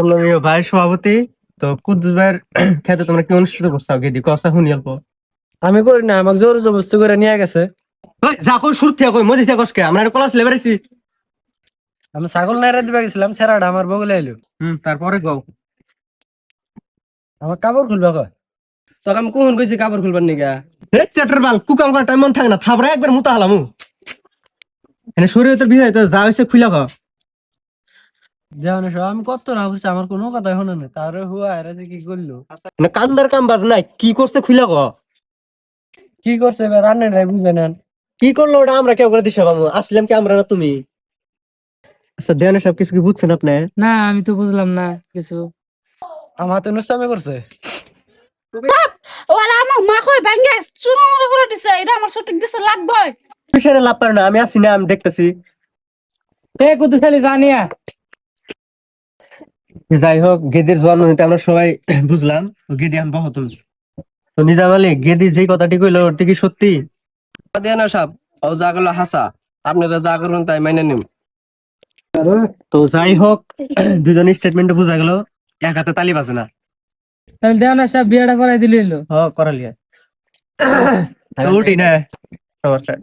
সম্মানীয় ভাই সভাপতি, তো কুদ্দুস ভাইয়ের খেতে তোমরা কি অনুষ্ঠিত করছো? গেদি কথা শুনি অল্প। আমি করি না, আমাকে জোর জবরদস্তি করে নিয়ে গেছে। ওই যা কই শুরু থেকে কই মজি থেকে কসকে আমরা একটা ক্লাস লেবার আইছি। আমি ছাগল নাইরা দিবা গেছিলাম, সেরাটা আমার বগলে আইলো। তারপরে গাও আমার কাপড় খুলবা কয়। তোকে আমি কখন কইছি কাপড় খুলবার নিগা? হে চ্যাটার বাল কুকাম করার টাইম মন থাকে না, থাবরা একবার মুতা হালামু এনে শরীয়তের বিষয় তো যা হইছে খুইলা কও। জানো সব আমি কত না বুঝছি, আমার কোনো কথা শোনে না। তার হুয়া এরা যে কি করলো, এনে কান্দার কাম বাজ নাই, কি করছে খুইলা কও। কি করছে এবার রান্নাটাই বুঝে নেন। কি করলো ওটা আমরা কেউ করে দিশা পাবো? আসলাম কি আমরা না তুমি? আচ্ছা দেওয়ানে সব কিছু কি বুঝছেন আপনি? না আমি তো বুঝলাম না কিছু। আমার হাতে নুসামি করছে। ওরা আমার মা কই ভাঙ্গে চুরমার করে দিছে, এটা আমার সঠিক দিছে লাগবে। বিষয়ে লাভ পারে না, আমি আসি না, আমি দেখতেছি। এ কুদ্দুস খালি জানিয়া যাই হোক, গেদির জন্ম নিতে আমরা সবাই বুঝলাম। তো গেদি আমি বহুত তো নিজাম আলী, গেদি যে কথাটি কইলো ওটা কি সত্যি? দেন সাহেব, ও যা করলো হাসা, আপনারা যা করবেন তাই মাইনে নিন। তো যাই হোক, দুজন স্টেটমেন্টে বোঝা গেল এক হাতে তালি বাজে না। তাহলে দেওয়ানা সাহেব বিয়েটা করাই দিল। করালিয়া তো উঠি না সমস্যা।